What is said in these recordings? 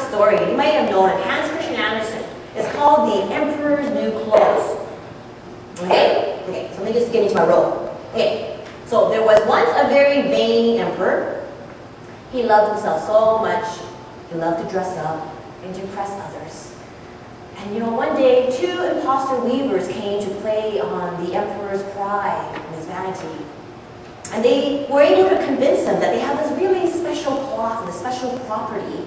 story. You might have known it. Christian Andersen. It's called The Emperor's New Clothes. Okay? Okay, so let me just get into my role. Okay, so there was once a very vain emperor. He loved himself so much. He loved to dress up and to impress others. And you know, one day, 2 imposter weavers came to play on the emperor's pride and his vanity. And they were able to convince him that they have this really special cloth and a special property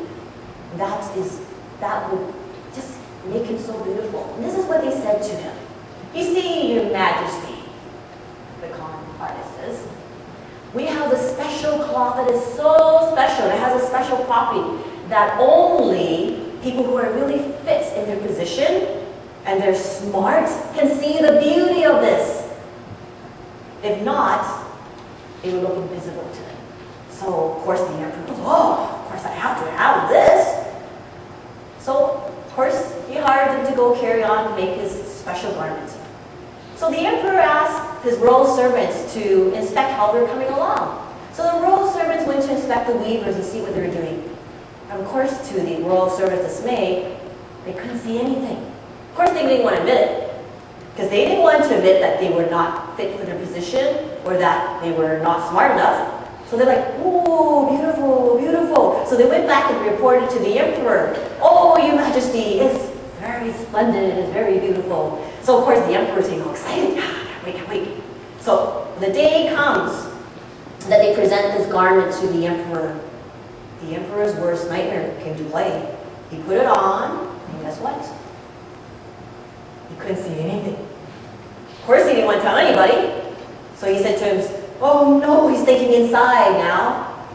that would just make him so beautiful. And this is what they said to him. You see, Your Majesty, the con artist says, we have a special cloth that is so special. It has a special property that only people who are really fit in their position and they're smart can see the beauty of this. If not, it would look invisible to them. So, of course, the emperor goes, oh, of course I have to have this. So, of course, he hired them to go carry on to make his special garment. So the emperor asked his royal servants to inspect how they're coming along. So the royal servants went to inspect the weavers and see what they were doing. And of course, to the royal servants' dismay, they couldn't see anything. Of course, they didn't want to admit it, because they didn't want to admit that they were not fit for their position or that they were not smart enough. So they're like, oh, beautiful, beautiful. So they went back and reported to the emperor, oh, Your Majesty, it's very splendid, it's very beautiful. So of course the emperor is getting all excited, can't wait. So the day comes that they present this garment to the emperor. The emperor's worst nightmare came to play. He put it on, and guess what? He couldn't see anything. Of course he didn't want to tell anybody. So he said to him, oh no, he's thinking inside now.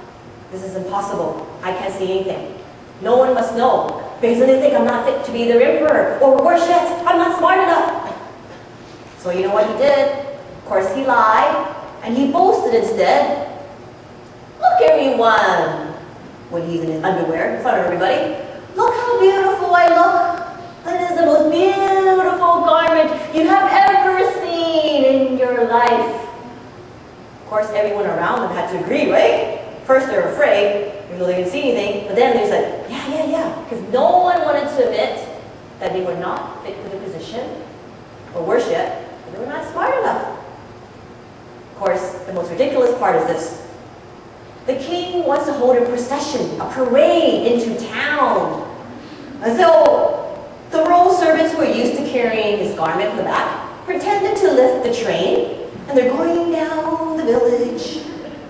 This is impossible. I can't see anything. No one must know. Because then they think I'm not fit to be their emperor. Or worse yet, I'm not smart enough. So you know what he did? Of course he lied. And he boasted instead. Look everyone. When he's in his underwear in front of everybody. Look how beautiful I look. That is the most beautiful garment you have ever seen in your life. Of course, everyone around them had to agree, right? First, they're afraid, even though they didn't see anything. But then they said, yeah. Because no one wanted to admit that they were not fit for the position. Or worse yet, they were not smart enough. Of course, the most ridiculous part is this. The king wants to hold a procession, a parade into town. And so the royal servants who were used to carrying his garment in the back pretended to lift the train. And they're going down the village,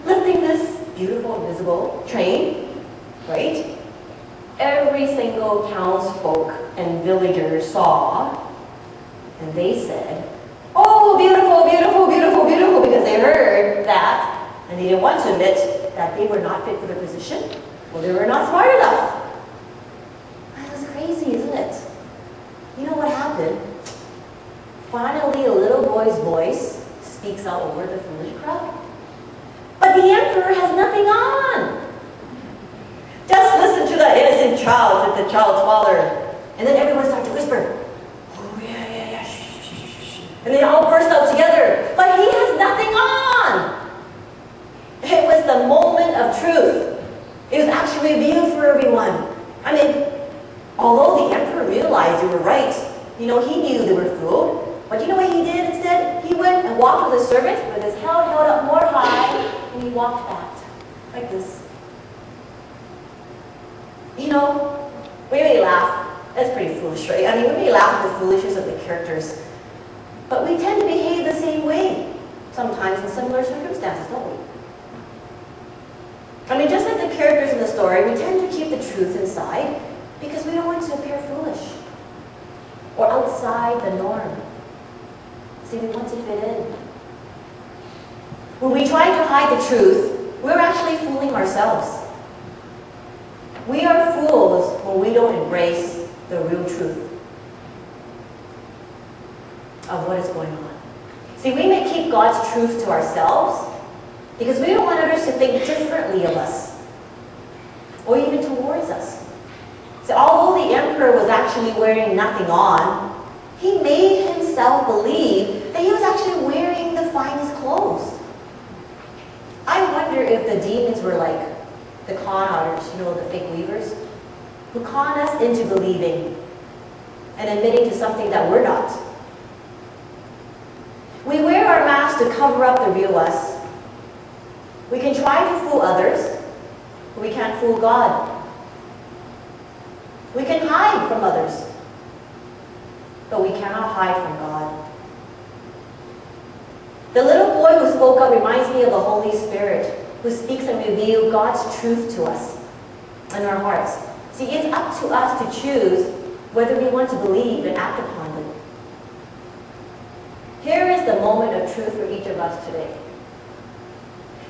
lifting this beautiful, invisible train, right? Every single townsfolk and villagers saw, and they said, oh, beautiful, beautiful, beautiful, beautiful, because they heard that, and they didn't want to admit that they were not fit for their position, or they were not smart enough. That was crazy, isn't it? You know what happened? Finally, a little boy's voice speaks out over the foolish crowd. But the emperor has nothing on. Just listen to that innocent child, said the child's father. And then everyone started to whisper, oh yeah, shh. And they all burst out together, but he has nothing on. It was the moment of truth. It was actually revealed for everyone. I mean, although the emperor realized they were right, he knew they were fooled. But you know what he did instead? He went and walked with his servant with his head held up more high, and he walked back, like this. We may laugh. That's pretty foolish, right? I mean, we may laugh at the foolishness of the characters, but we tend to behave the same way, sometimes in similar circumstances, don't we? I mean, just like the characters in the story, we tend to keep the truth inside because we don't want to appear foolish or outside the norm. See, we want to fit in. When we try to hide the truth, we're actually fooling ourselves. We are fools when we don't embrace the real truth of what is going on. See, we may keep God's truth to ourselves because we don't want others to think differently of us or even towards us. See, although the emperor was actually wearing nothing on, he made himself believe that he was actually wearing the finest clothes. I wonder if the demons were like the con artists, the fake weavers. who con us into believing and admitting to something that we're not. We wear our masks to cover up the real us. We can try to fool others, but we can't fool God. We can hide from others, but we cannot hide from God. The little boy who spoke up reminds me of the Holy Spirit, who speaks and reveals God's truth to us in our hearts. See, it's up to us to choose whether we want to believe and act upon it. Here is the moment of truth for each of us today.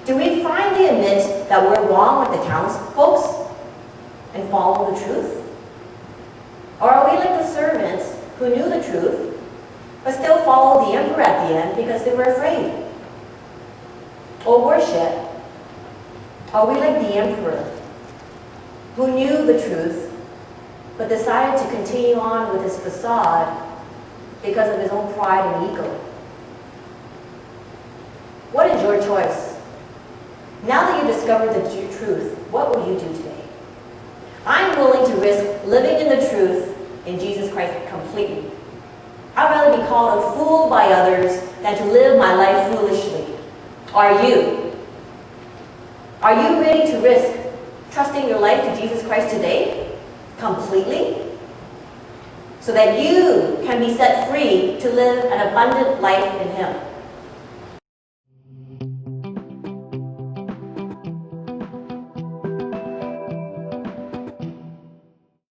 Do we finally admit that we're wrong with the townsfolk and follow the truth? Or are we like the servants who knew the truth, but still followed the emperor at the end because they were afraid? Or worship, are we like the emperor who knew the truth, but decided to continue on with his facade because of his own pride and ego? What is your choice? Now that you discovered the truth, what will you do today? I'm willing to risk living in the truth in Jesus Christ completely. I'd rather be called a fool by others than to live my life foolishly. Are you? Are you ready to risk trusting your life to Jesus Christ today, completely, so that you can be set free to live an abundant life in Him?